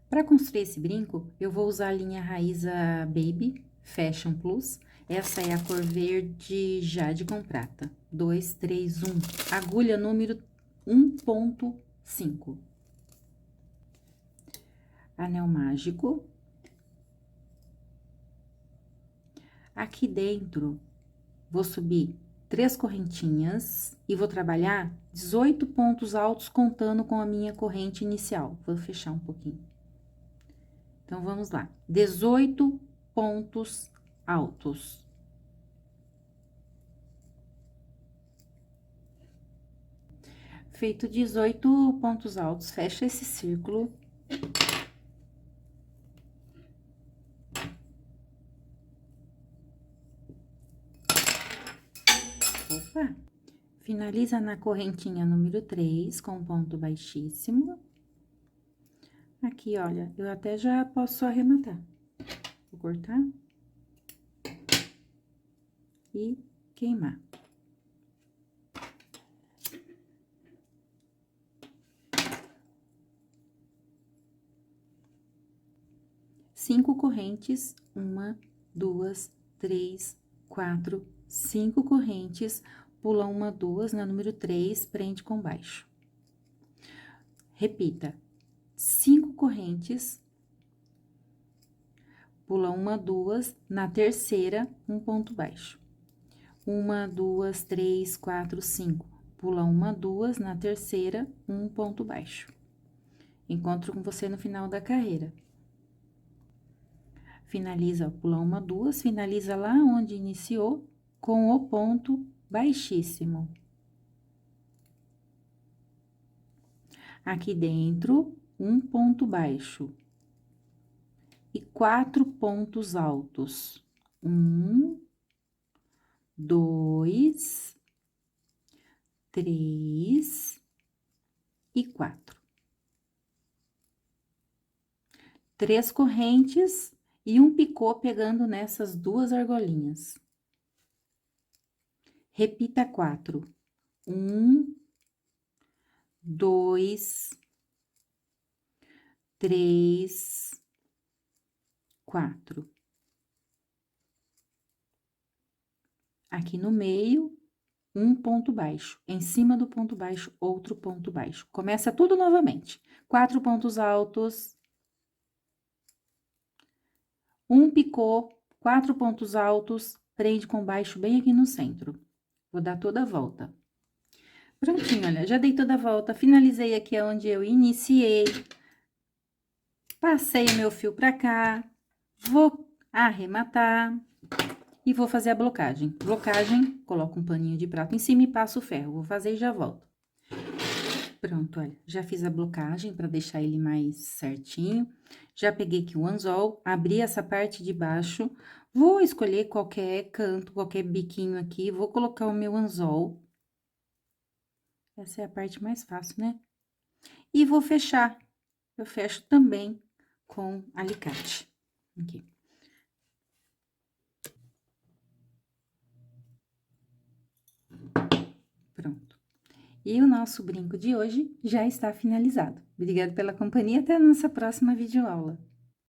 Para construir esse brinco, eu vou usar a linha Raíza Baby Fashion Plus. Essa é a cor verde jade com prata. 2, 3, 1. Agulha número 1.5. Anel mágico. Aqui dentro, vou subir 3 correntinhas e vou trabalhar 18 pontos altos contando com a minha corrente inicial. Vou fechar um pouquinho. Então, vamos lá. 18 pontos altos. Feito 18 pontos altos, fecha esse círculo. Opa! Finaliza na correntinha número 3, com ponto baixíssimo. Aqui, olha, eu até já posso arrematar. Vou cortar. E queimar. Cinco correntes, 1, 2, 3, 4, 5 correntes, pula 1, 2, na número 3, prende com baixo. Repita, 5 correntes, pula 1, 2, na terceira, um ponto baixo. 1, 2, 3, 4, 5, pula 1, 2, na terceira, um ponto baixo. Encontro com você no final da carreira. Finaliza, pula 1, 2, finaliza lá onde iniciou, com o ponto baixíssimo. Aqui dentro, um ponto baixo. E 4 pontos altos. 1, 2, 3 e 4. 3 correntes e um picô pegando nessas 2 argolinhas. Repita 4. 1, 2, 3, 4. Aqui no meio, um ponto baixo. Em cima do ponto baixo, outro ponto baixo. Começa tudo novamente. 4 pontos altos. Um picô, 4 pontos altos, prende com baixo bem aqui no centro. Vou dar toda a volta. Prontinho, olha, já dei toda a volta, finalizei aqui onde eu iniciei. Passei o meu fio pra cá, vou arrematar e vou fazer a blocagem. Blocagem, coloco um paninho de prata em cima e passo o ferro. Vou fazer e já volto. Pronto, olha, já fiz a blocagem para deixar ele mais certinho. Já peguei aqui o anzol, abri essa parte de baixo, vou escolher qualquer canto, qualquer biquinho aqui, vou colocar o meu anzol. Essa é a parte mais fácil, né? E vou fechar. Eu fecho também com alicate. Aqui. Pronto. E o nosso brinco de hoje já está finalizado. Obrigada pela companhia, até a nossa próxima videoaula.